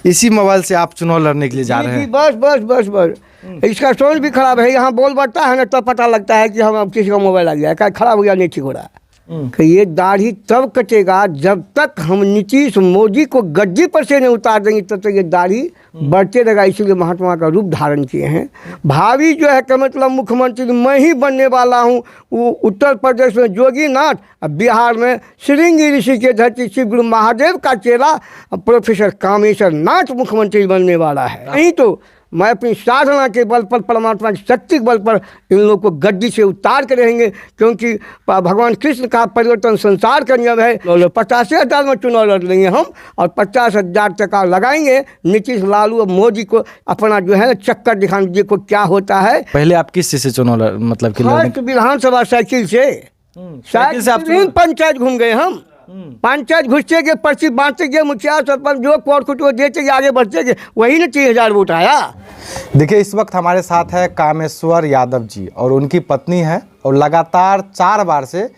इसी मोबाइल से आप चुनाव लड़ने के लिए जा रहे हैं? बस बस बस बस। इसका सोच भी खराब है, यहाँ बोल बढ़ता है ना तब पता लगता है कि हम अब किसी का मोबाइल आ गया, क्या खराब हो गया, नहीं ठीक हो रहा है। कि ये दाढ़ी तब कटेगा जब तक हम नीतीश मोदी को गद्दी पर से नहीं उतार देंगे, तब तक ये दाढ़ी बढ़ते रहेगा। इसीलिए महात्मा का रूप धारण किए हैं। भावी जो है कि मतलब मुख्यमंत्री मैं ही बनने वाला हूँ। वो उत्तर प्रदेश में जोगीनाथ, बिहार में श्रृंगी ऋषि के धरती शिव गुरु महादेव का चेला प्रोफेसर कामेश्वर नाथ मुख्यमंत्री बनने वाला है। नहीं तो मैं अपनी साधना के बल पर, परमात्मा की शक्ति के बल पर इन लोगों को गद्दी से उतार कर रहेंगे, क्योंकि भगवान कृष्ण का परिवर्तन संसार का नियम है। 85,000 में चुनाव लड़ लेंगे हम और 50,000 टका लगाएंगे नीतीश, लालू और मोदी को अपना जो है चक्कर दिखाने देखो क्या होता है। पहले आप किस चीज़ से चुनाव मतलब कि विधानसभा साइकिल से पंचायत घूम गए हम। पंचायत घुसते गए, पर्ची बांटते गए, मुखिया सरपंच जो कोट कुट देते गए, आगे बढ़ते गए, वही ने 30,000 वोट आया। देखिए इस वक्त हमारे साथ है कामेश्वर यादव जी और उनकी पत्नी है, और लगातार 4 बार से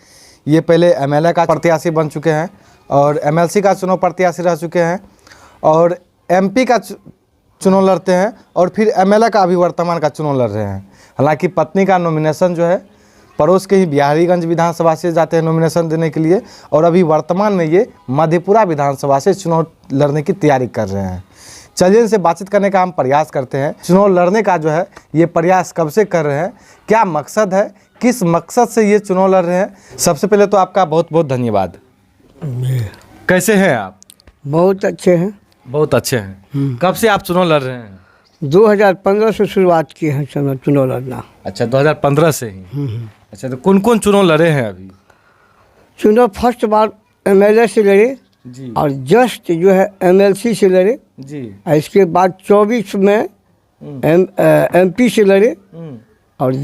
ये पहले एमएलए का प्रत्याशी बन चुके हैं और एमएलसी का चुनाव प्रत्याशी रह चुके हैं और एमपी का चुनाव लड़ते हैं और फिर एमएलए का अभी वर्तमान का चुनाव लड़ रहे हैं। हालांकि पत्नी का नॉमिनेशन जो है पड़ोस के ही बिहारीगंज विधानसभा से जाते हैं नॉमिनेशन देने के लिए, और अभी वर्तमान में ये मधेपुरा विधानसभा से चुनाव लड़ने की तैयारी कर रहे हैं। चलिए इनसे बातचीत करने का हम प्रयास करते हैं। चुनाव लड़ने का जो है ये प्रयास कब से कर रहे हैं, क्या मकसद है, किस मकसद से ये चुनाव लड़ रहे हैं। सबसे पहले तो आपका बहुत बहुत धन्यवाद। कैसे हैं आप? बहुत अच्छे हैं। बहुत अच्छे हैं। कब से आप चुनाव लड़ रहे हैं? 2015 से शुरुआत की है चुनाव लड़ना। अच्छा, 2015 से ही। अच्छा, तो कौन कौन चुनाव लड़े हैं अभी? चुनाव फर्स्ट बार एमएलए से लड़े जी, और जस्ट जो है एमएलसी से लड़े जी, और इसके बाद 24 में एमपी से लड़े और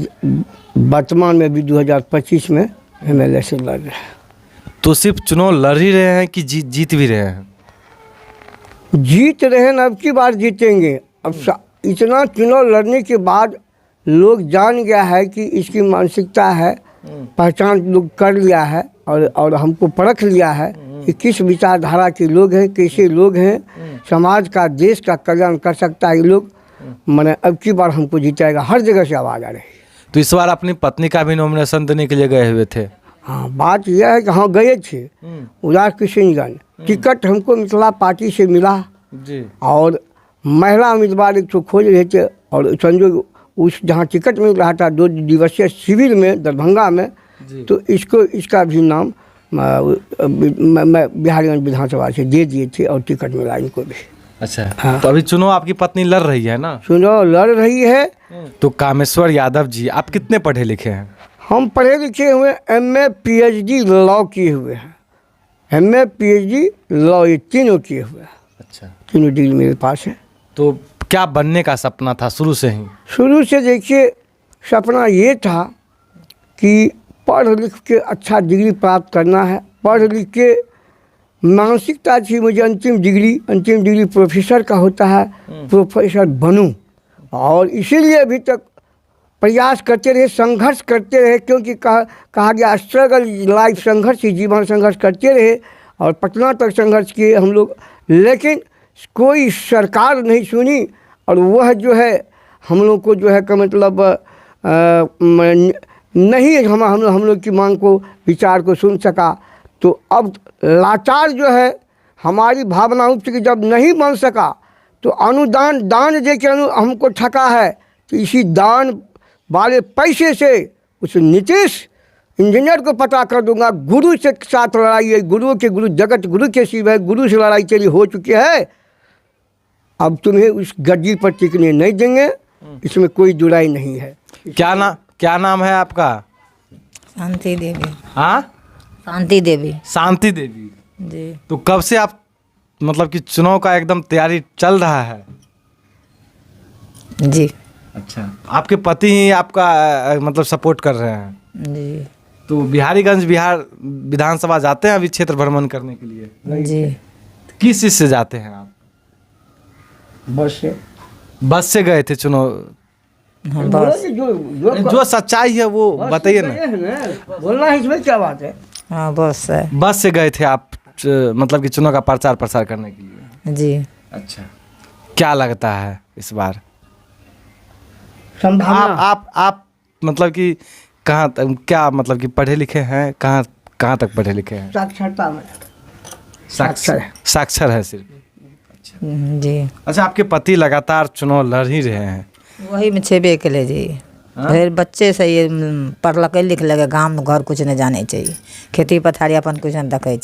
वर्तमान में भी 2025 में एमएलए से लड़ रहे हैं। तो सिर्फ चुनाव लड़ ही रहे हैं कि जीत भी रहे हैं? जीत रहे हैं, अब की बार जीतेंगे। अब इतना चुनाव लड़ने के बाद लोग जान गया है कि इसकी मानसिकता है, पहचान लोग कर लिया है और हमको परख लिया है कि किस विचारधारा के लोग हैं, कैसे लोग हैं, समाज का देश का कल्याण कर सकता है ये लोग। मैंने अब की बार हमको जीतेगा, हर जगह से आवाज़ आ रही है। तो इस बार अपनी पत्नी का भी नॉमिनेशन देने के लिए गए हुए थे? हाँ, बात यह है कि हाँ गए थे उदास किशनगंज। टिकट हमको मिथिला पार्टी से मिला जी, और महिला उम्मीदवार एक तो खोज रहे थे और संजोग उस जहाँ टिकट मिल रहा था 2 दिवसीय शिविर में दरभंगा में, तो इसका भी नाम मैं बिहारीगंज विधानसभा से दे दिए थे और टिकट मिला इनको भी। अच्छा, हाँ। तो अभी चुनाव आपकी पत्नी लड़ रही है ना? चुनाव लड़ रही है। तो कामेश्वर यादव जी, आप कितने पढ़े लिखे हैं? हम पढ़े लिखे हुए, MA PhD लॉ किए हुए हैं। MA PhD लॉ ये तीनों किए हुए हैं। अच्छा, तीनों डिग्री मेरे पास है। तो क्या बनने का सपना था शुरू से ही? शुरू से देखिए सपना ये था कि पढ़ लिख के अच्छा डिग्री प्राप्त करना है। पढ़ लिख के मानसिकता थी मुझे अंतिम डिग्री प्रोफेसर का होता है, प्रोफेसर बनूं। और इसीलिए अभी तक प्रयास करते रहे, संघर्ष करते रहे, क्योंकि कहा गया स्ट्रगल लाइफ, संघर्ष ही जीवन, संघर्ष करते रहे और पटना तक संघर्ष किए हम लोग। लेकिन कोई सरकार नहीं सुनी और वह जो है हम लोग को जो है का मतलब नहीं हम लोग की मांग को, विचार को सुन सका। तो अब लाचार जो है हमारी भावनाओं से जब नहीं बन सका तो अनुदान दान दे के हमको ठगा है। तो इसी दान वाले पैसे से उस नीतीश इंजीनियर को पता कर दूंगा, गुरु से साथ लड़ाई है, गुरुओं के गुरु जगत गुरु के शिव है, गुरु से लड़ाई चली हो चुकी है। अब तुम्हें उस गद्दी पर टिकने नहीं देंगे, इसमें कोई दुराई नहीं है। क्या नाम है आपका? शांति देवी। हाँ, शांति देवी। शांति देवी जी। तो कब से आप मतलब कि चुनाव का एकदम तैयारी चल रहा है? जी। अच्छा, आपके पति ही आपका मतलब सपोर्ट कर रहे हैं? जी। तो बिहारीगंज बिहार विधानसभा जाते हैं अभी क्षेत्र भ्रमण करने के लिए? जी। किस चीज़ से जाते हैं आप? बस से गए थे चुनाव? हाँ, बस। जो सच्चाई है वो बताइए ना। बोलना है इसमें क्या बात है? हाँ, बस है। बस से गए थे आप मतलब कि चुनाव का प्रचार प्रसार करने के लिए? जी। अच्छा, क्या लगता है इस बार? संभावना आप मतलब कि कहाँ तक, क्या मतलब कि पढ़े लिखे हैं, कहाँ तक पढ़े लिखे हैं? साक्षरता में साक्षर है सिर्फ। जी अच्छा, आपके पति लगातार चुनाव लड़ ही रहे हैं। वही में छेबे के ले जी। फिर बच्चे से ये पढ़लक लिख लगे, गाँव में घर कुछ नहीं जाने चाहिए, खेती पथारी अपन कुछ नहीं देखे,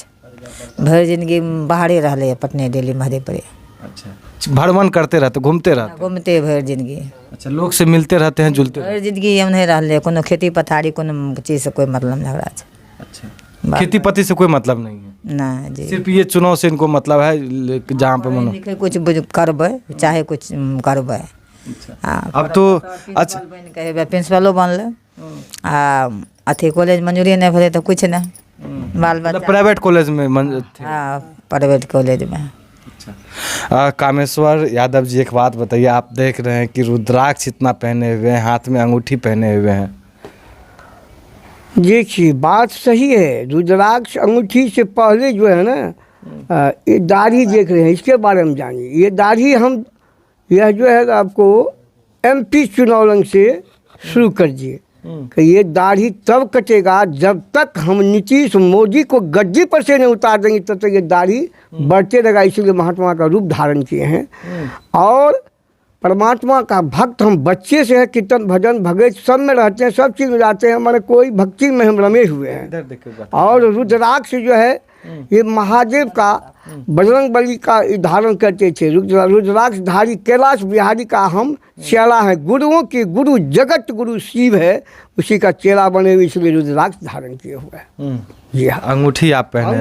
भर जिंदगी बाहरे रहे, पटने दिल्ली मधेपुरे। अच्छा, भ्रमण करते रहते, घूमते रहते? घूमते भर जिंदगी। अच्छा, लोग से मिलते रहते हैं, जुलते रहते भर जिंदगी हम नहीं रहे, कोनो खेती पथारी कोनो चीज से कोई मतलब नहीं रहा। अच्छा, खेती पति से कोई मतलब नहीं है? ना जी, सिर्फ ये चुनाव से इनको मतलब है, जहाँ पे मनो लिखे कुछ करबे, चाहे कुछ करबे। अब तो अच्छा कहे प्रिंसिपलो बनल आ अथी कॉलेज मंजूरी नहीं भेले तो कुछ नहीं, बाल बच्चा प्राइवेट कॉलेज में हाँ प्राइवेट कॉलेज में। कामेश्वर यादव जी, एक बात बताइए, आप देख रहे हैं कि रुद्राक्ष इतना पहने हुए हैं, हाथ में अंगूठी पहने हुए हैं। देखिए बात सही है, रुद्राक्ष अंगूठी से पहले जो है ना ये दाढ़ी देख रहे हैं, इसके बारे में जानिए। ये दाढ़ी हम यह जो है आपको MP चुनाव रंग से शुरू कर दिए कि ये दाढ़ी तब कटेगा जब तक हम नीतीश मोदी को गद्दी पर से नहीं उतार देंगे, तब तक ये दाढ़ी बढ़ते रहेगा। इसीलिए महात्मा का रूप धारण किए हैं। और परमात्मा का भक्त हम बच्चे से है, कीर्तन भजन भगत सब में रहते हैं, सब चीज़ में जाते हैं, हमारे कोई भक्ति में हम रमे हुए हैं। और रुद्राक्ष जो है ये महादेव का, बजरंग बली का धारण करते थे। रुद्राक्ष धारी कैलाश बिहारी का हम चेला है, गुरुओं के गुरु जगत गुरु शिव है, उसी का चेला बने हुए, इसलिए रुद्राक्ष धारण किए हुए हैं। ये अंगूठी आप पहने?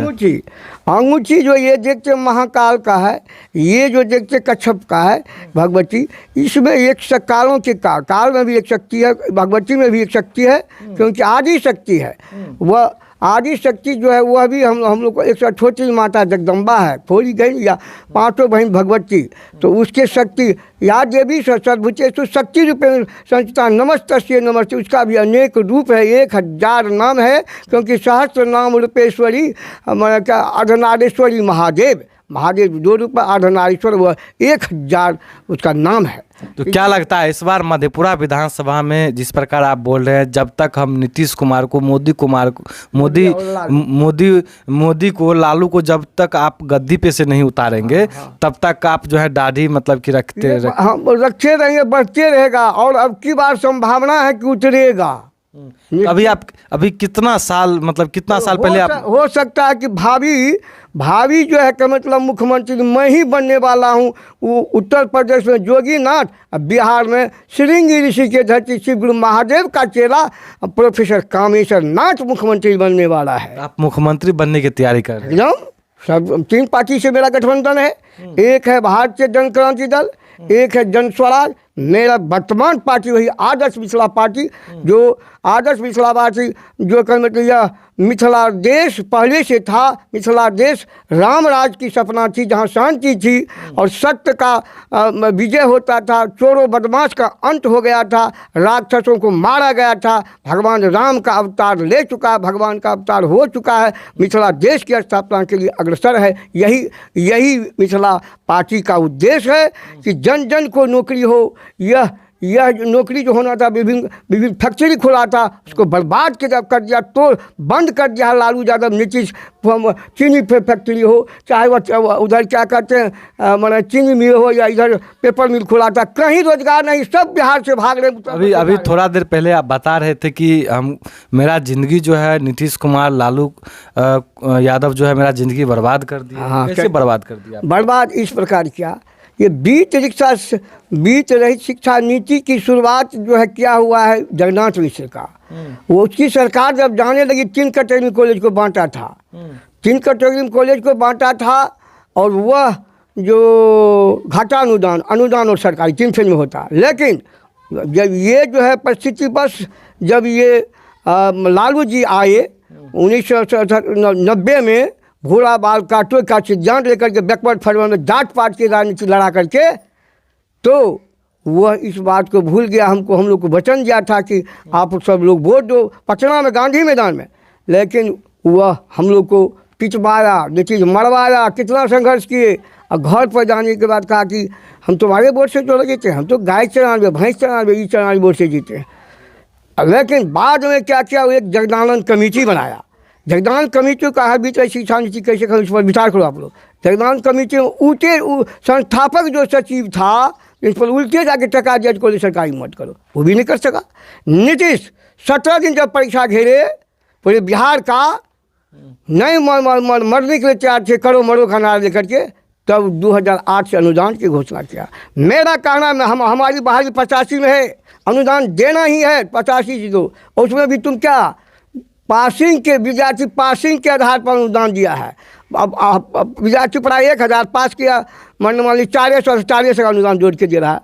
अंगूठी जो ये देखते महाकाल का है, ये जो देखते कच्छप का है भगवती, इसमें एक कालों के काल में भी एक शक्ति है, भगवती में भी एक शक्ति है, क्योंकि आदि शक्ति है। वह आदि शक्ति जो है वह भी हम लोग को एक छोटी माता जगदम्बा है, खोली गई या पांचों बहन भगवती, तो उसके शक्ति या देवी सर्वभूतेषु शक्ति रूपेण संस्थिता नमस्तस्यै नमस्ते, उसका भी अनेक रूप है, 1000 नाम है, क्योंकि सहस्त्र नाम रूपेश्वरी हमारा क्या अर्धनारीश्वरी महादेव 2 रूप अर्धनारीश्वर, वह 1000 उसका नाम है। तो क्या लगता है इस बार मधेपुरा विधानसभा में जिस प्रकार आप बोल रहे हैं, जब तक हम नीतीश कुमार को मोदी को लालू को जब तक आप गद्दी पे से नहीं उतारेंगे, तब तक आप जो है दाढ़ी मतलब कि रखते रहेंगे, बढ़ते रहेगा, और अब की बार संभावना है कि उतरेगा। अभी कितना साल मतलब कितना साल पहले आप हो सकता है कि भाभी जो है कि मतलब मुख्यमंत्री मैं ही बनने वाला हूँ। वो उत्तर प्रदेश में जोगीनाथ, बिहार में श्रृंगी ऋषि के धरती शिव गुरु महादेव का चेला प्रोफेसर कामेश्वर नाथ मुख्यमंत्री बनने वाला है। आप मुख्यमंत्री बनने की तैयारी कर रहे हैं? एकदम सब 3 पार्टी से मेरा गठबंधन है। एक है भारतीय जन क्रांति दल, एक है जन स्वराज, मेरा वर्तमान पार्टी वही आदर्श मिथिला पार्टी, जो आदर्श मिथिला पार्टी जो कर मतलब यह मिथिला देश पहले से था। मिथिला देश राम राज की सपना थी, जहाँ शांति थी और सत्य का विजय होता था, चोरों बदमाश का अंत हो गया था, राक्षसों को मारा गया था। भगवान राम का अवतार ले चुका है, भगवान का अवतार हो चुका है, मिथिला देश की स्थापना के लिए अग्रसर है। यही मिथिला पार्टी का उद्देश्य है कि जन जन को नौकरी हो। यह नौकरी जो होना था, विभिन्न फैक्ट्री खुला था, उसको बर्बाद कर दिया, तो बंद कर दिया लालू यादव नीतीश। चीनी फैक्ट्री हो, चाहे वह उधर क्या कहते हैं मैंने चीनी मिल हो, या इधर पेपर मिल खुला था, कहीं रोजगार नहीं, सब बिहार से भाग रहे। अभी थोड़ा देर पहले आप बता रहे थे कि मेरा जिंदगी जो है नीतीश कुमार लालू यादव जो है मेरा जिंदगी बर्बाद कर दिया। कैसे बर्बाद कर दिया? बर्बाद इस प्रकार किया, ये बीत रही शिक्षा नीति की शुरुआत जो है क्या हुआ है जगन्नाथ मिश्र का। वो उसकी सरकार जब जाने लगी 3 कैटेगरी कॉलेज को बांटा था, 3 कैटेगरी कॉलेज को बांटा था, और वह जो घाटा अनुदान और सरकारी 3 फेज में होता। लेकिन जब ये जो है परिस्थिति बस जब ये लालू जी आए 1990 में, भूरा बाल काटो का सिद्धांत लेकर के बैकवर्ड फॉरवर्ड में जाट पाट की राजनीति लड़ा करके, तो वह इस बात को भूल गया। हम लोग को वचन दिया था कि आप सब लोग वोट दो पटना में गांधी मैदान में, लेकिन वह हम लोग को पिटवाया, नीतीश मरवाया, कितना संघर्ष किए, और घर पर जाने के बाद कहा कि हम तुम्हारे वोट से चले जीते, हम तो गाय चरानवे, भैंस चरानवे, ये चरानवे वोट से जीते। लेकिन बाद में क्या किया, वो एक जगदानंद कमेटी बनाया। जगदानंद कमेटी का है बीच शिक्षा नीति कैसे करें, उस पर विचार करो आप लोग। जगदानंद कमेटी में संस्थापक जो सचिव था, इस पर उल्टे जाके टका जज को सरकारी मत करो, वो भी नहीं कर सका। नीतीश 17 दिन जब परीक्षा घेरे, पूरे बिहार का नहीं मरने के लिए तैयार थे, करो मरो का नारा लेकर के, तब 2008 से अनुदान की घोषणा किया। मेरा कहना है हमारी बहाली 85 में है, अनुदान देना ही है 85 से दो। उसमें भी तुम क्या पासिंग के विद्यार्थी पासिंग के आधार पर अनुदान दिया है। अब विद्यार्थी पढ़ाई 1000 पास किया, मान ली 440 का अनुदान जोड़ के दे रहा है।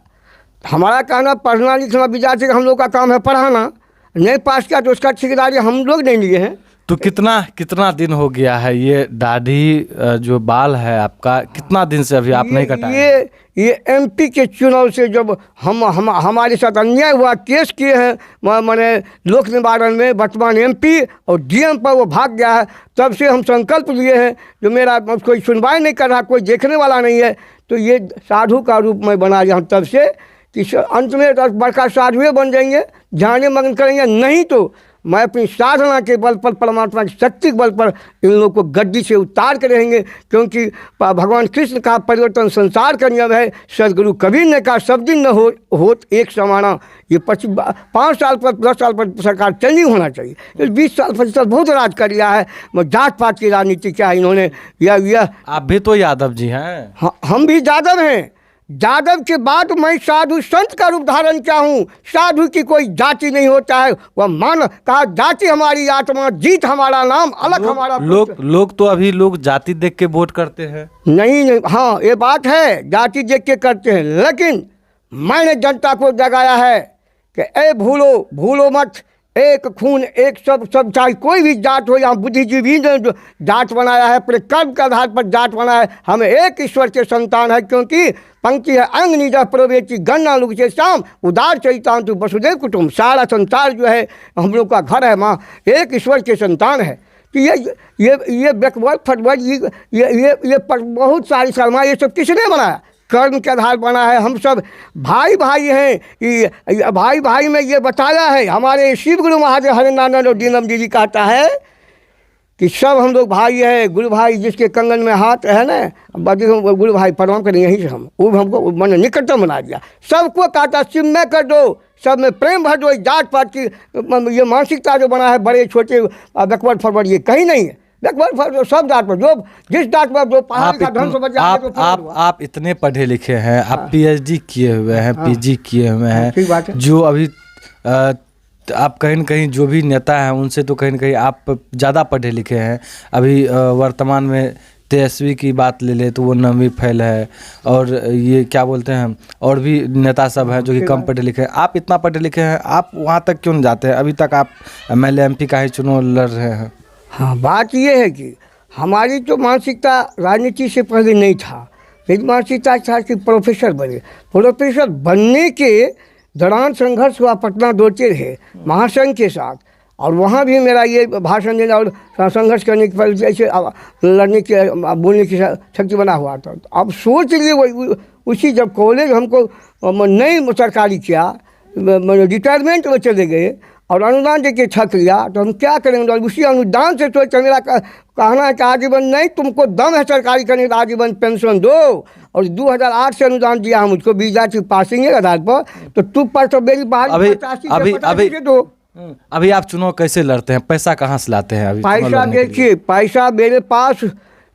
हमारा कहना पढ़ना लिखना विद्यार्थी का हम लोग का काम है पढ़ाना, नहीं पास किया तो उसका ठेकेदारी हम लोग नहीं लिए हैं। तो कितना दिन हो गया है ये दाढ़ी जो बाल है आपका, कितना दिन से अभी आप नहीं कटाए? ये एमपी के चुनाव से जब हमारे साथ अन्याय हुआ, केस किए हैं मैंने लोक निवारण में, वर्तमान एमपी और डीएम पर वो भाग गया है, तब से हम संकल्प लिए हैं। जो मेरा कोई सुनवाई नहीं कर रहा, कोई देखने वाला नहीं है, तो ये साधु का रूप में बना लिया हम तब से कि अंत में बड़का साधुए बन जाएंगे, ध्यान मग्न करेंगे। नहीं तो मैं अपनी साधना के बल पर, परमात्मा की शक्ति के बल पर इन लोगों को गद्दी से उतार के रहेंगे। क्योंकि भगवान कृष्ण का परिवर्तन संसार का नियम है। सदगुरु कबीर ने कहा सब दिन न हो एक समाना। ये 5 साल पर 10 साल पर सरकार चेंजिंग होना चाहिए। 20 साल 25 साल बहुत राज कर लिया है। जात पात की राजनीति क्या इन्होंने, यह आप भी तो यादव जी हैं। हाँ, हम भी यादव हैं। यादव के बाद मैं साधु संत का रूप धारण किया हूँ। साधु की कोई जाति नहीं होता है, वह मान कहा जाति हमारी आत्मा, जीत हमारा नाम, अलग हमारा। लोग तो अभी लोग जाति देख के वोट करते हैं। नहीं, हाँ ये बात है, जाति देख के करते हैं। लेकिन मैंने जनता को जगाया है कि ए भूलो मत, एक खून एक सब चाहे कोई भी जात हो। यहाँ बुद्धिजीवी ने जो जात बनाया है, अपने कर्म के आधार पर जात बनाया है। हम एक ईश्वर के संतान है, क्योंकि पंक्ति है अंग निज प्रवेची गन्ना लुग से शाम उदार चरितांतु वसुदेव कुटुंब। सारा संसार जो है हम लोग का घर है, माँ एक ईश्वर के संतान है। तो ये बैकवर्ड फटवर्ड ये बहुत सारी शर्मा, ये सब किसने बनाया? कर्म के आधार बना है। हम सब भाई भाई हैं। भाई भाई में ये बताया है हमारे शिव गुरु महादेव हरिनारायण और दीनम जी कहता है कि सब हम लोग भाई हैं। गुरु भाई जिसके कंगन में हाथ है ना, गुरु भाई प्रणाम करें यहीं से हम, वो हमको मैंने निकटतम बना दिया। सबको कहता शिव में कर दो, सब में प्रेम भर दो। जात पात की ये मानसिकता जो बना है, बड़े छोटे बैकवर्ड फॉरवर्ड, ये कहीं नहीं है। सब जात पर जो जिस जात पर जो पहाड़ का धन समझ आप इतने पढ़े लिखे हैं, आप पीएचडी किए हुए हैं, पीजी किए हुए हैं, जो अभी आप कहीं न कहीं जो भी नेता हैं उनसे तो कहीं न कहीं आप ज़्यादा पढ़े लिखे हैं। अभी वर्तमान में तेजस्वी की बात ले ले तो वो 9वीं फेल है, और ये क्या बोलते हैं और भी नेता सब हैं जो कि कम पढ़े लिखे हैं। आप इतना पढ़े लिखे हैं, आप वहाँ तक क्यों नहीं जाते हैं? अभी तक आप एमएलए एमपी का ही चुनाव लड़ रहे हैं। हाँ, बात ये है कि हमारी तो मानसिकता राजनीति से पहले नहीं था। मेरी मानसिकता था कि प्रोफेसर बने। प्रोफेसर बनने के दौरान संघर्ष हुआ, पटना दौड़ते रहे महासंघ के साथ, और वहाँ भी मेरा ये भाषण देना और संघर्ष करने के पहले ऐसे लड़ने के बोलने की शक्ति बना हुआ था। अब सोच लिए वही उसी जब कॉलेज हमको नई सरकारी किया, रिटायरमेंट में चले गए और अनुदान देके थक लिया, तो हम क्या करेंगे? उसी अनुदान से सोच मेरा कहना है कि आजीवन नहीं, तुमको दम है सरकारी करने का, आजीवन पेंशन दो। और 2008 से अनुदान दिया हम मुझको विद्यार्थी पासिंग के आधार पर, तो तू पर तो मेरी बात अभी आप चुनाव कैसे लड़ते हैं? पैसा कहाँ से लाते हैं? अभी पैसा देखिए, पैसा मेरे पास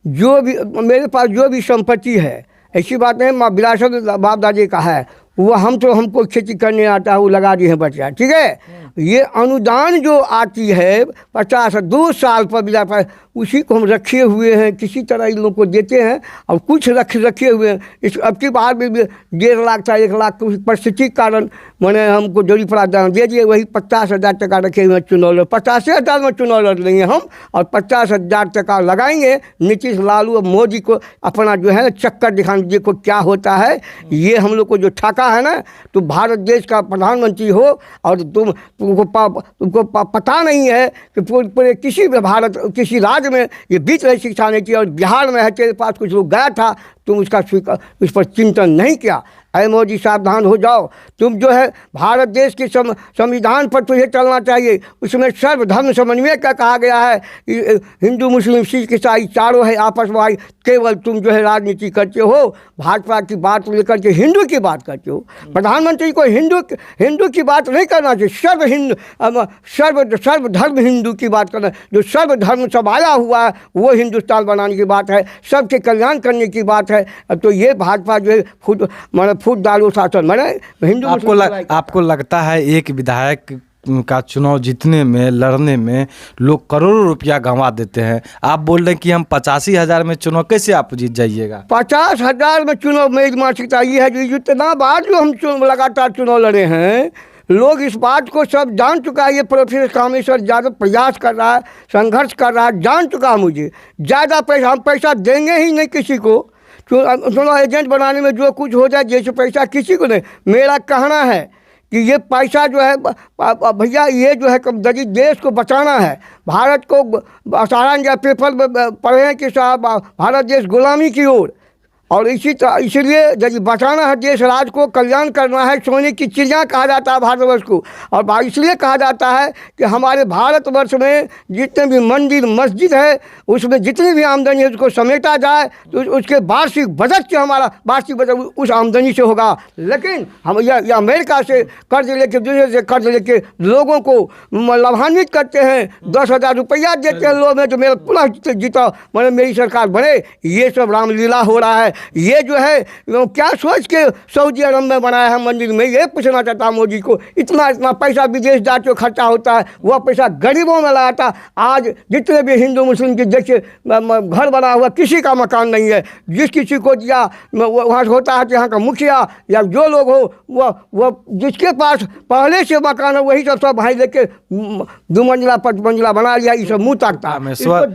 जो भी संपत्ति है, ऐसी बात नहीं माँ विरासत बाप दादी का है, वो हमको खेती करने आता है, वो लगा दिए हैं बच्चा, ठीक है। ये अनुदान जो आती है 2 साल पर बिना पर, उसी को हम रखे हुए हैं, किसी तरह इन लोगों को देते हैं और कुछ रखे हुए हैं। इस अब की बार भी 1.5 लाख था, 1 लाख कुछ परिस्थिति के कारण मैंने हमको जरूरी पड़ा दे दिए। वही 50,000 टका रखे हुए चुनाव लड़, 85,000 में चुनाव लड़ लेंगे हम, और 50,000 टका लगाएंगे। नीतीश लालू और मोदी को अपना जो है चक्कर दिखाने, देखो क्या होता है। ये हम लोग को जो ठाका है ना, तो भारत देश का प्रधानमंत्री हो और तुम तुमको पता नहीं है कि पूरे किसी भी भारत किसी राज्य में ये बीच रही शिक्षा नीति, और बिहार में है तेरे पास कुछ लोग गया था, तुम उसका उस पर चिंतन नहीं किया। अरे मोदी सावधान हो जाओ, तुम जो है भारत देश के संविधान पर तुझे चलना चाहिए। उसमें सर्वधर्म समन्वय का कहा गया है, हिंदू मुस्लिम सिख ईसाई चारों है आपस में भाई। केवल तुम जो है राजनीति करते हो, भाजपा की बात लेकर के हिंदू की बात करते हो। प्रधानमंत्री को हिंदू की बात नहीं करना चाहिए, सर्वधर्म हिंदू की बात करना। जो सर्वधर्म समाया हुआ है वो हिंदुस्तान बनाने की बात है, सबके कल्याण करने की बात है। तो ये भाजपा जो है फूट डालो शासन मैंने हिंदू आपको लगता है एक विधायक का चुनाव जीतने में, लड़ने में लोग करोड़ों रुपया गंवा देते हैं। आप बोल रहे हैं कि हम 85,000 में चुनाव, कैसे आप जीत जाइएगा? 50,000 में चुनाव मेरी मानसिकता ये है कि जितना बार जो हम लगातार चुनाव लड़े हैं, लोग इस बात को सब जान चुका है। ये प्रोफेसर कामेश्वर यादव प्रयास कर रहा है, संघर्ष कर रहा है, जान चुका है मुझे। ज़्यादा पैसा हम पैसा देंगे ही नहीं किसी को। चुनाव एजेंट बनाने में जो कुछ हो जाए, जैसे पैसा किसी को नहीं। मेरा कहना है कि ये पैसा जो है भैया, ये जो है गरीब देश को बचाना है। भारत को सारा पेपर में पढ़े हैं कि साहब भारत देश गुलामी की ओर, और इसीलिए यदि बचाना है देश राज को, कल्याण करना है। सोने की चिड़िया कहा जाता है भारतवर्ष को, और इसलिए कहा जाता है कि हमारे भारतवर्ष में जितने भी मंदिर मस्जिद है, उसमें जितनी भी आमदनी है उसको समेटा जाए, तो उसके वार्षिक बजट से हमारा वार्षिक बजट उस आमदनी से होगा। लेकिन हम यह अमेरिका से कर्ज लेके, दूसरे से कर्ज लेके लोगों को लाभान्वित करते हैं। 10,000 रुपया देते हैं लोग में, तो मेरा पुनः जीता मैंने मेरी सरकार बने। ये सब रामलीला हो रहा है। ये जो है क्या सोच के सऊदी अरब में बनाया है मंदिर में, ये पूछना चाहता मोदी को। इतना पैसा विदेश जाके खर्चा होता है, वह पैसा गरीबों में लगाता। आज जितने भी हिंदू मुस्लिम की देखिए घर बना हुआ, किसी का मकान नहीं है। जिस किसी को दिया वहाँ होता है कि यहाँ का मुखिया या जो लोग हो वह जिसके पास पहले से मकान है वही सब भाई लेके 2 मंजिला 5 मंजिला बना लिया। ये सब मुँह ताकता है। इसको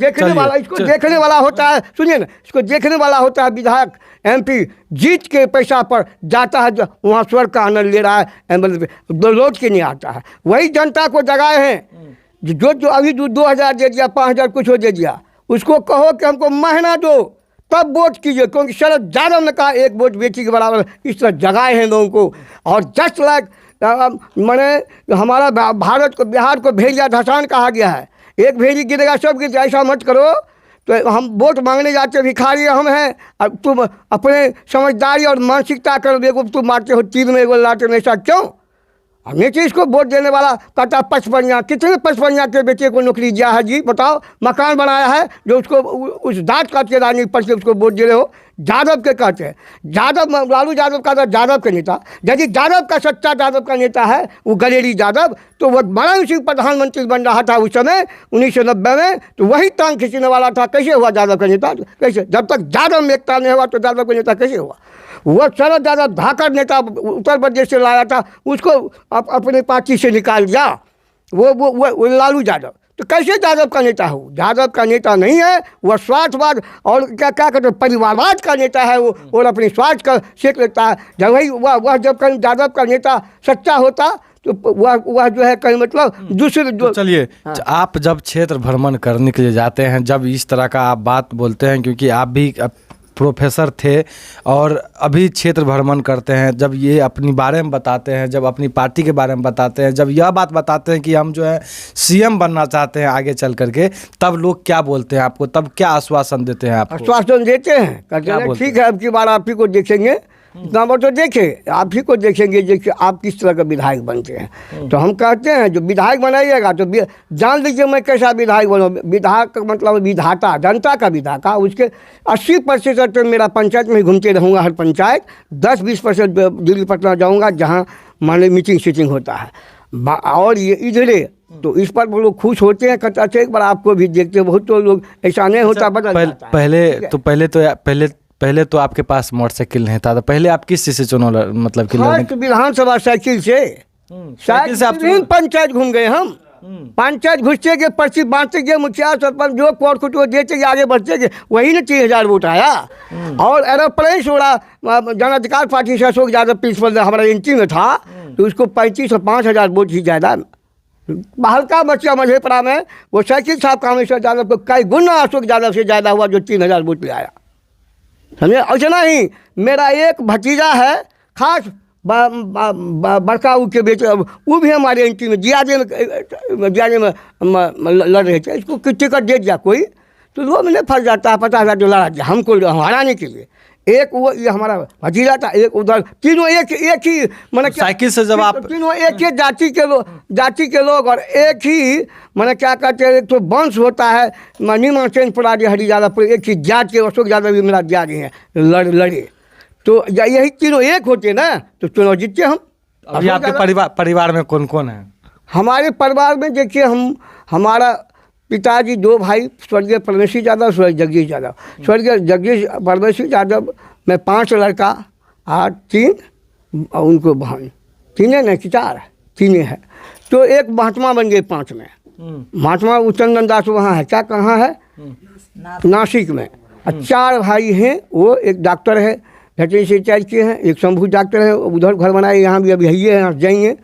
देखने वाला होता है, सुनिए ना, इसको देखने वाला होता है विधायक MP जीत के पैसा पर जाता है, जो वहाँ स्वर्ग का आनंद ले रहा है, एम्बुलेंस पे लौट के नहीं आता है। वही जनता को जगाए हैं जो अभी 2,000 दे दिया, 5,000 कुछ हो दे दिया, उसको कहो कि हमको महीना दो तब वोट कीजिए। क्योंकि शरद यादव ने कहा 1 वोट बेटी के बराबर। इस तरह जगाए हैं लोगों को। और 10 लाख मैंने हमारा भारत को, बिहार को भेड़िया धसान कहा गया है। एक भेड़ी गिरेगा सब गिर, ऐसा मत करो। तो हम वोट मांगने जाते भिखारी हम हैं, और तुम अपने समझदारी और मानसिकता कर देखो, तुम मारते हो तीर में एगो लाते में, ऐसा क्यों? हमने तो इसको वोट देने वाला कहता 55 कितने 55 के बेटे को नौकरी दिया है जी, बताओ। मकान बनाया है जो उसको उस दांत काट के राजनीति पर से उसको वोट दे रहे हो। यादव के कहते हैं, यादव लालू यादव का था यादव के नेता। यदि यादव का सच्चा यादव का नेता है वो गलेरी यादव, तो वह मनमोहन सिंह प्रधानमंत्री बन रहा था उस समय 1990 में, तो वही टांग खींचने वाला था। कैसे हुआ यादव का नेता? कैसे? जब तक यादव में एकता नहीं हुआ तो यादव का नेता कैसे हुआ? वह शरद यादव धाकर नेता उत्तर प्रदेश से लाया था, उसको अपने पार्टी से निकाल दिया वो लालू यादव। तो कैसे यादव का नेता हो? यादव का नेता नहीं है, वह स्वार्थवाद और क्या कहते हैं परिवारवाद का नेता है वो, और अपने स्वार्थ का सेक लेता है। जब वही वह जब कहीं यादव का नेता सच्चा होता तो वह जो है कहीं मतलब दूसरे तो चलिए आप जब क्षेत्र भ्रमण करने के लिए जाते हैं, जब इस तरह का आप बात बोलते हैं, क्योंकि आप भी प्रोफेसर थे और अभी क्षेत्र भ्रमण करते हैं, जब ये अपनी बारे में बताते हैं, जब अपनी पार्टी के बारे में बताते हैं, जब यह बात बताते हैं कि हम जो है CM बनना चाहते हैं आगे चल करके, तब लोग क्या बोलते हैं आपको? तब क्या आश्वासन देते हैं आपको? आश्वासन देते हैं, कहते हैं ठीक है अब की बार आप ही को देखेंगे। इतना बार तो देखे, आप ही को देखेंगे देखिए आप किस तरह का विधायक बनते हैं। तो हम कहते हैं जो विधायक बनाइएगा तो जान लीजिए मैं कैसा विधायक बनूँ। विधायक का मतलब विधाता, जनता का विधाता। उसके 80% तो मेरा पंचायत में ही घूमते रहूँगा, हर पंचायत। 10-20% दिल्ली पटना जाऊँगा जहाँ मान मीटिंग सीटिंग होता है। और ये इधरे तो इस पर लोग खुश होते हैं, कहते अच्छा एक बार आपको भी देखते हैं। बहुत तो लोग ऐसा नहीं होता, बदल जाता है। पहले तो आपके पास मोटरसाइकिल नहीं था, तो पहले आप किस चीज़ से चुनाव मतलब कि विधानसभा साइकिल से पंचायत घूम गए हम। पंचायत घुसते गए, पर्ची बांटते गए, मुखिया सरपंच जो कोर्ट को देते गए, आगे बढ़ते गए, वही ना 3000 वोट आया। और एरोप्लेन छोड़ा जन अधिकार पार्टी से अशोक यादव प्रिंसिपल हमारा एंट्री में था, तो उसको 35 और 5000 वोट ही ज़्यादा हल्का बच्चा मधेपुरा में वो साइकिल साहब कामेश्वर यादव को कई गुना अशोक यादव से ज़्यादा हुआ जो 3000 वोट ले आया, समझे। और इतना ही मेरा एक भतीजा है खास बड़का के बेटे, वो भी हमारे एंट्री में जियादे में लड़ रहे थे। इसको टिकट दे दिया कोई तो वो मैंने फंस जाता है, $50,000 हमको हराने के लिए। एक वो ये हमारा भतीजा था, एक उधर, तीनों एक ही मैंने साइकिल से जब आप तीनों एक ही जाति के लोग और एक ही मैंने क्या कहते हैं, एक तो वंश होता है नीमा सेन पुरानी हरि यादव, एक ही जाति के अशोक यादव भी मेरा जाति हैं लड़े, तो यही तीनों एक होते ना तो चुनाव जीतते हम। अभी आपके परिवार में कौन कौन है? हमारे परिवार में देखिए हमारा पिताजी 2 भाई, स्वर्गीय परमेश्वर यादव, स्वर्गीय जगदीश यादव। स्वर्गीय जगदीश परमेश्वर यादव में 5 लड़का और 3 उनको बहन, 3 नहीं कि 4, 3 है। तो एक महात्मा बन गए 5 में। महात्मा चंदन दास वहाँ है, क्या कहाँ है, नासिक में। 4 भाई हैं, वो एक डॉक्टर है, वेटरी से चार्ज किए हैं, एक शंभू डॉक्टर है, उधर घर बनाए, यहाँ भी अभी है, यहाँ जाएंगे।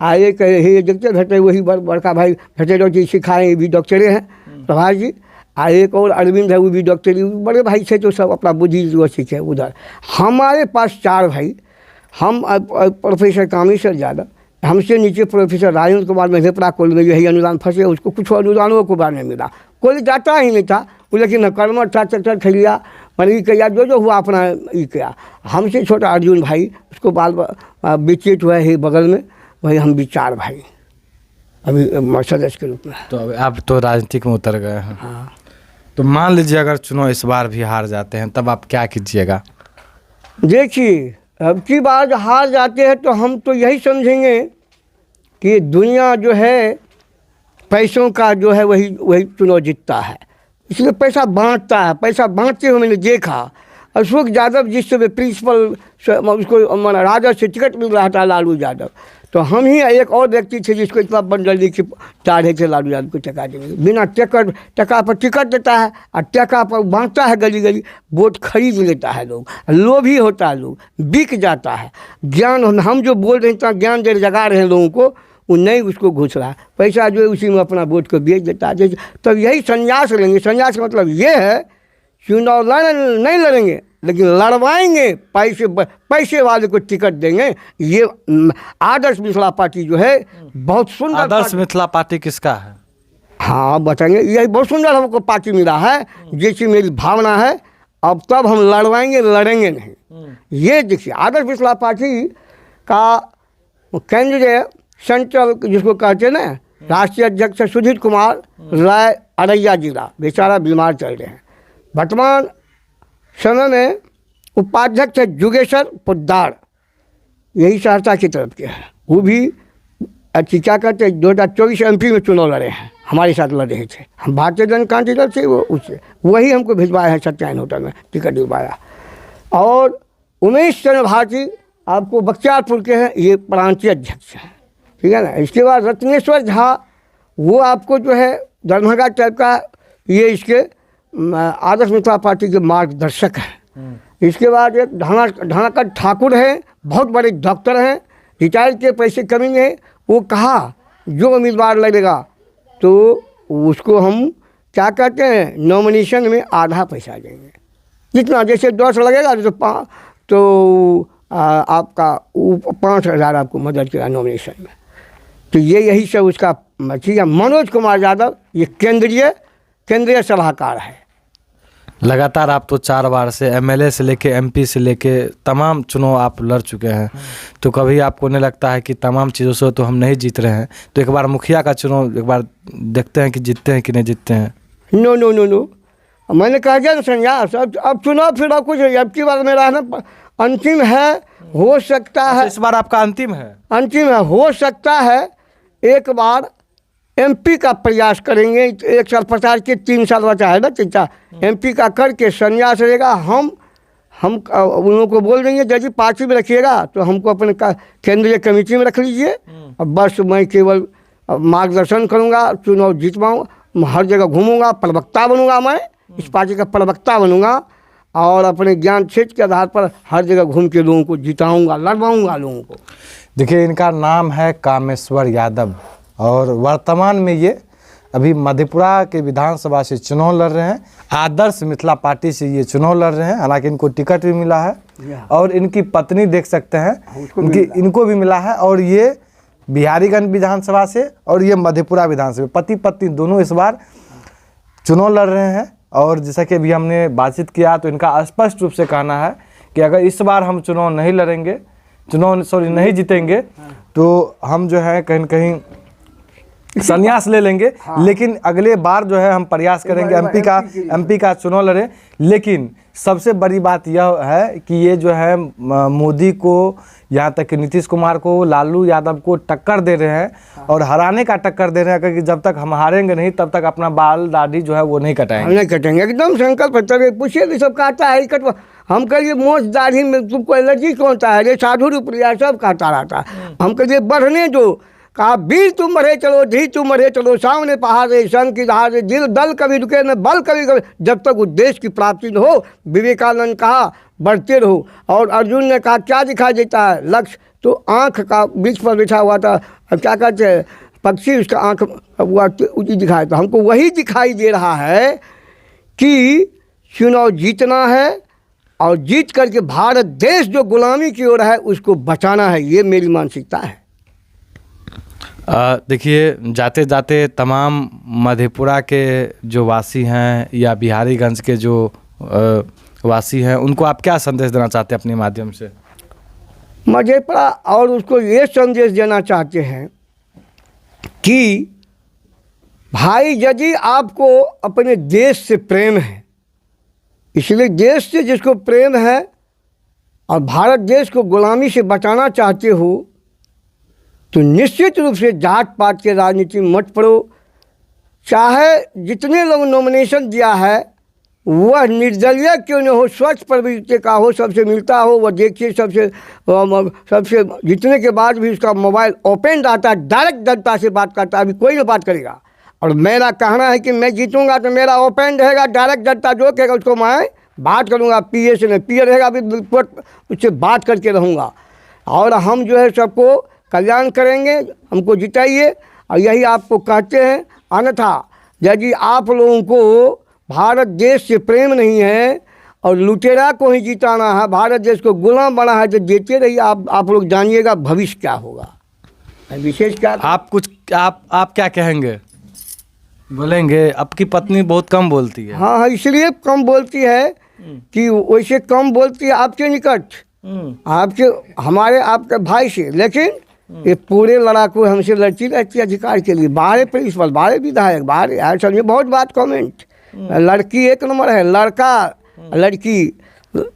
आए कहे देखते भेटे वही बड़का भाई भेटे जी सिखाए, भी डॉक्टरे हैं प्रभात जी। एक और अरविंद है, वो भी डॉक्टरी, बड़े भाई थे तो सब अपना बुद्धि वो सीखे उधर। हमारे पास 4 भाई, हम प्रोफेसर कामेश्वर यादव, हमसे नीचे प्रोफेसर राजेंद्र कुमार मधेपुरा कॉलेज में यही अनुदान फंसे, उसको कुछ अनुदानों को बाद में मिला, कोई जाता ही नहीं था वो, लेकिन कर्मठ था, ट्रैक्टर खरीदा, मैंने किया जो हुआ अपना ये किया। हमसे छोटा अर्जुन भाई, उसको बाल बेचे हुआ है बगल में, वही हम भी 4 भाई अभी सदस्य के रूप में। तो आप तो राजनीतिक में उतर गए हैं। हाँ। तो मान लीजिए अगर चुनाव इस बार भी हार जाते हैं तब आप क्या कीजिएगा? देखिए अब की बार हार जाते हैं तो हम तो यही समझेंगे कि दुनिया जो है पैसों का जो है वही चुनाव जीतता है, इसलिए पैसा बांटता है। पैसा बांटते हुए मैंने देखा अशोक यादव जिस समय प्रिंसिपल उसको राजद से टिकट मिल रहा था लालू यादव, तो हम ही एक और व्यक्ति थे जिसको इतना बंडल की चाहे थे लालू यादव को टका देंगे, बिना टका पर टिकट देता है और टका पर बांटता है, गली गली वोट खरीद लेता है, लोग लोभी होता है, लोग बिक जाता है। ज्ञान हम जो बोल रहे हैं इतना ज्ञान दे जगा रहे हैं लोगों को, वो नहीं उसको घुस रहा है, पैसा जो है उसी में अपना वोट को बेच देता है। तब यही संन्यास लेंगे। संन्यास का मतलब ये है चुनाव नहीं लड़ेंगे लेकिन लड़वाएंगे, पैसे वाले को टिकट देंगे। ये आदर्श मिथिला पार्टी जो है बहुत सुंदर। आदर्श मिथिला पार्टी किसका है? हाँ बताएंगे, यही बहुत सुंदर हमको पार्टी मिला है, जैसी मेरी भावना है। अब तब हम लड़वाएंगे, लड़ेंगे नहीं। ये देखिए आदर्श मिथिला पार्टी का केंद्रीय सेंट्रल जिसको कहते हैं ना, राष्ट्रीय अध्यक्ष सुधीर कुमार राय, अररिया जिला, बेचारा बीमार चल रहे हैं। वर्तमान समय में उपाध्यक्ष है जुगेश्वर पोद्दार, यही सहरसा की तरफ के हैं, वो भी अच्छी क्या कहते हैं 2024 MP में चुनाव लड़े हैं, हमारे साथ लड़े थे। हम भारतीय जनता पार्टी दल से, वो उससे वही हमको भिजवाए हैं, सत्यायन होटल में टिकट दिलवाया। और उमेश चंद्र भारती आपको बख्तियारपुर के हैं, ये प्रांतीय अध्यक्ष हैं, ठीक है ना। इसके बाद रत्नेश्वर झा, वो आपको जो है दरभंगा टाइप का, ये इसके आदर्श मिथिला पार्टी के मार्गदर्शक हैं। इसके बाद एक ढानाकर ठाकुर है, बहुत बड़े डॉक्टर हैं, रिटायर के पैसे कमी में है। वो कहा जो उम्मीदवार लगेगा तो उसको हम क्या कहते हैं नॉमिनेशन में आधा पैसा देंगे, जितना जैसे 10 लगेगा तो आपका 5,000 आपको मदद करेगा नॉमिनेशन में। तो यही सब उसका ठीक है। मनोज कुमार यादव ये केंद्रीय सलाहकार है। लगातार आप तो 4 बार से MLA से लेके MP से लेके तमाम चुनाव आप लड़ चुके हैं, तो कभी आपको नहीं लगता है कि तमाम चीज़ों से तो हम नहीं जीत रहे हैं, तो एक बार मुखिया का चुनाव एक बार देखते हैं कि जीतते हैं कि नहीं जीतते हैं? नो मैंने कहा गया ना संन्यास। अब चुनाव फिर कुछ अब की बार मेरा ना अंतिम है, हो सकता है इस बार आपका अंतिम है? अंतिम है, हो सकता है एक बार MP का प्रयास करेंगे। 1 साल प्रचार के 3 साल बचा है ना चिंता, MP का करके संन्यास रहेगा। हम उन लोगों को बोल देंगे यदि पार्टी में रखिएगा तो हमको अपने केंद्रीय कमेटी में रख लीजिए, और बस मैं केवल मार्गदर्शन करूँगा, चुनाव जीतवाऊँ, हर जगह घूमूँगा, प्रवक्ता बनूँगा, मैं इस पार्टी का प्रवक्ता बनूँगा और अपने ज्ञान क्षेत्र के आधार पर हर जगह घूम के लोगों को जिताऊँगा, लड़वाऊँगा लोगों को। देखिए इनका नाम है कामेश्वर यादव, और वर्तमान में ये अभी मधेपुरा के विधानसभा से चुनाव लड़ रहे हैं। आदर्श मिथिला पार्टी से ये चुनाव लड़ रहे हैं, हालांकि इनको टिकट भी मिला है और इनकी पत्नी देख सकते हैं इनको भी मिला है। और ये बिहारीगंज विधानसभा से और ये मधेपुरा विधानसभा, पति पत्नी दोनों इस बार चुनाव लड़ रहे हैं। और जैसा कि अभी हमने बातचीत किया तो इनका स्पष्ट रूप से कहना है कि अगर इस बार हम चुनाव नहीं लड़ेंगे, नहीं जीतेंगे तो हम जो है कहीं न कहीं संन्यास ले लेंगे। लेकिन अगले बार जो है हम प्रयास करेंगे एमपी का चुनाव लड़ें। लेकिन सबसे बड़ी बात यह है कि ये जो है मोदी को, यहाँ तक कि नीतीश कुमार को, लालू यादव को टक्कर दे रहे हैं और हराने का टक्कर दे रहे हैं, क्योंकि जब तक हम हारेंगे नहीं तब तक अपना बाल दाढ़ी जो है वो नहीं कटाएंगे। नहीं कटेंगे, एकदम संकल्प तब पूछिए तो सब कहता है कटवा। हम कहिए मोच दाढ़ी में तुमको एलर्जी कौन होता है, ये साधु रुपया सब कहता रहता है। हम कहिए बढ़ने दो, कहा वीर तुम बढ़े चलो, धी तुम बढ़े चलो, सामने पहाड़ रे संग की धार रे, दिल दल कभी रुके न बल कभी, जब तक उद्देश्य की प्राप्ति न हो। विवेकानंद कहा बढ़ते रहो। और अर्जुन ने कहा क्या दिखाई देता है लक्ष्य, तो आँख का वृक्ष पर बैठा हुआ था, अब क्या कहते हैं पक्षी, उसका आँख हुआ ऊँची दिखाई। तो हमको वही दिखाई दे रहा है कि चुनाव जीतना है और जीत करके भारत देश जो गुलामी की ओर है उसको बचाना है, ये मेरी मानसिकता है। देखिए, जाते जाते तमाम मधेपुरा के जो वासी हैं या बिहारीगंज के जो वासी हैं, उनको आप क्या संदेश देना चाहते हैं अपने माध्यम से? मधेपुरा और उसको ये संदेश देना चाहते हैं कि भाई यदि आपको अपने देश से प्रेम है, इसलिए देश से जिसको प्रेम है और भारत देश को गुलामी से बचाना चाहते हो, तो निश्चित रूप से जात पात के राजनीति में मत पड़ो। चाहे जितने लोग नॉमिनेशन दिया है वह निर्दलीय क्यों न हो, स्वच्छ प्रवृत्ति का हो, सबसे मिलता हो, वह देखिए सबसे जितने के बाद भी उसका मोबाइल ओपन रहता है, डायरेक्ट जनता से बात करता है, अभी कोई ना बात करेगा। और मेरा कहना है कि मैं जीतूंगा तो मेरा ओपन रहेगा, डायरेक्ट जनता जो कहेगा उसको मैं बात करूंगा, पीए से नहीं, पीए रहेगा अभी उससे बात करके रहूँगा। और हम जो है सबको कल्याण करेंगे, हमको जिताइए। और यही आपको कहते हैं, अन्यथा यदि आप लोगों को भारत देश से प्रेम नहीं है और लुटेरा को ही जिताना है, भारत देश को गुलाम बना है, तो देते रहिए। आप लोग जानिएगा भविष्य क्या होगा। विशेष क्या आप कुछ आप क्या कहेंगे, बोलेंगे? आपकी पत्नी बहुत कम बोलती है। हाँ, इसलिए कम बोलती है कि वैसे कम बोलती है आपके निकट, आपके भाई से। लेकिन ये पूरे लड़ाकू हमसे लड़ती रहती है अधिकार के लिए, बाहर प्रिंसिपल, बाहर विधायक, बाहर यार समझे बहुत बात कमेंट। लड़की एक नंबर है,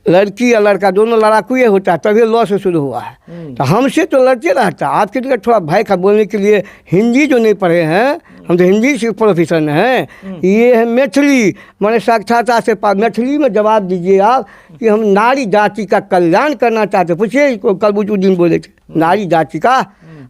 लड़की या लड़का दोनों लड़ाकू ये होता है, तभी लॉ से शुरू हुआ है। तो हमसे तो लड़ते रहता है। आपके लिए थोड़ा भय का बोलने के लिए, हिंदी जो नहीं पढ़े हैं, हम तो हिंदी से प्रोफेशन हैं, ये है मैथिली, मैंने साक्षरता से मैथिली में जवाब दीजिए आप कि हम नारी जाति का कल्याण करना चाहते। पूछिए, कलबुद्दीन बोले थे नारी जाति का,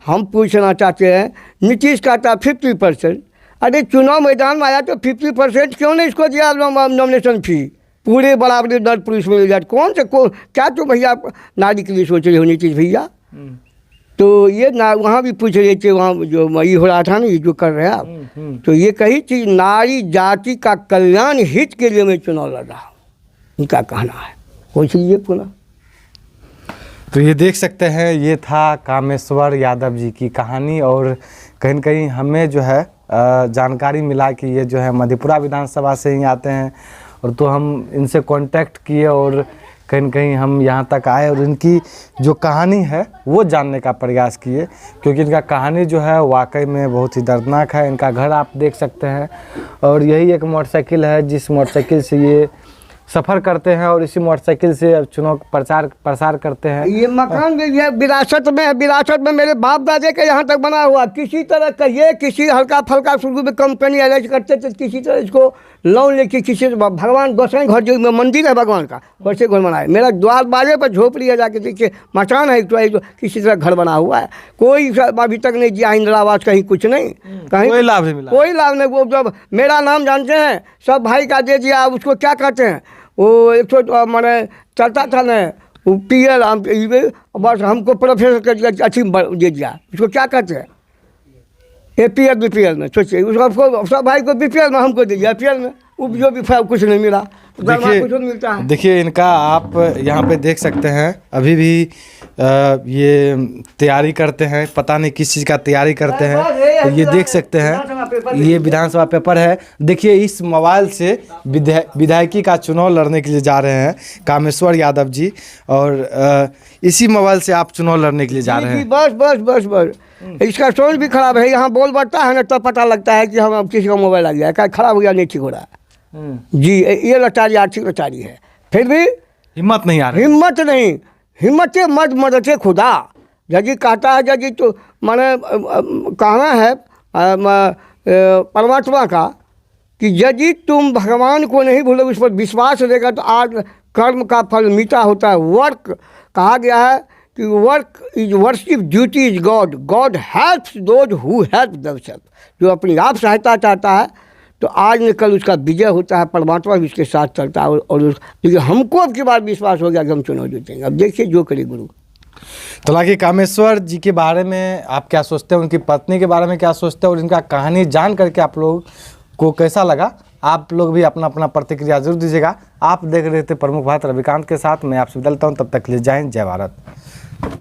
हम पूछना चाहते हैं। नीतीश का था 50%, अरे चुनाव मैदान में आया तो 50% क्यों नहीं इसको दिया नॉमिनेशन फी, पूरे बराबरी दर पुलिस में मिल जाए। क्या तो भैया नारी के लिए सोच रहे हो नीतीश भैया? तो ये ना वहाँ भी पूछ रहे थे, वहाँ जो ये हो रहा था ना, ये जो कर रहे हैं आप, तो ये कही चीज नारी जाति का कल्याण हित के लिए मैं चुनाव लड़ रहा हूँ, इनका कहना है। पूछ लीजिए पुनः। तो ये देख सकते हैं, ये था कामेश्वर यादव जी की कहानी। और कहीं न कहीं हमें जो है जानकारी मिला कि ये जो है मधेपुरा विधानसभा से ही आते हैं, और तो हम इनसे कांटेक्ट किए और कहीं न कहीं हम यहाँ तक आए और इनकी जो कहानी है वो जानने का प्रयास किए, क्योंकि इनका कहानी जो है वाकई में बहुत ही दर्दनाक है। इनका घर आप देख सकते हैं और यही एक मोटरसाइकिल है जिस मोटरसाइकिल से ये सफ़र करते हैं और इसी मोटरसाइकिल से अब चुनाव प्रसार करते हैं। ये मकान भी है विरासत में मेरे बाप दादे के यहाँ तक बना हुआ। किसी तरह कहिए, किसी हल्का फल्का शुरू में कंपनी अरेंज करते थे, किसी तरह इसको लोन लेके किसी भगवान गोसाई घर जो मंदिर है भगवान का, वैसे घर बनाए। मेरा द्वार बाजे पर झोपड़ी है, जाके देखिए मकान है तो किसी तरह घर बना हुआ है। कोई अभी तक नहीं दिया इंदिरा आवास, कहीं कुछ नहीं, कहीं कोई लाभ नहीं मिला, कोई लाभ नहीं। वो जब मेरा नाम जानते हैं सब भाई का दे दिया, उसको क्या कहते हैं, वो एक तो मैंने चलता था ना वो पीएल, बस हमको प्रोफेसर अच्छी दे दिया, उसको क्या कहते हैं, APL BPL में सोचिए, उसको सब भाई को BPL में, हमको दीजिए APL में, जो भी कुछ नहीं मिला, दरमा कुछ नहीं मिलता है। देखिए इनका आप यहाँ पे देख सकते हैं, अभी भी ये तैयारी करते हैं, पता नहीं किस चीज़ का तैयारी करते हैं। तो ये देख सकते हैं, ये विधानसभा पेपर है। देखिए इस मोबाइल से विधायकी का चुनाव लड़ने के लिए जा रहे हैं कामेश्वर यादव जी, और इसी मोबाइल से आप चुनाव लड़ने के लिए जा रहे हैं। बस बस बस बस, इसका सोच भी खराब है। यहाँ बोल बढ़ता है ना, तब पता लगता है कि हम अब किसी का मोबाइल लग गया, क्या खराब हो गया, नहीं ठीक हो रहा है जी। ये लाचारी, आर्थिक लाचारी है। फिर भी हिम्मत नहीं आ रही, हिम्मत नहीं, हिम्मत मदद खुदा। जजी कहता है, जजी तो माने कहना है परमात्मा का कि यदि तुम भगवान को नहीं भूलोगे, उस पर विश्वास रहेगा, तो आज कर्म का फल मीठा होता है। वर्क कहा गया है कि work is worship, duty is God, God helps those who help themselves. जो अपनी आप सहायता चाहता है तो आज न कल उसका विजय होता है, परमात्मा भी उसके साथ चलता है। और लेकिन हमको अब की बार विश्वास हो गया कि हम चुनाव जीतेंगे। अब देखिए जो करे गुरु। तो लागी कामेश्वर जी के बारे में आप क्या सोचते हैं, उनकी पत्नी के बारे में क्या सोचते हैं, और इनका कहानी जान करके आप लोग को कैसा लगा, आप लोग भी अपना अपना प्रतिक्रिया जरूर दीजिएगा। आप देख रहे थे प्रमुख भारत रविकांत के साथ, मैं आपसे विदा लेता हूँ। तब तक के लिए जय हिंद, जय भारत।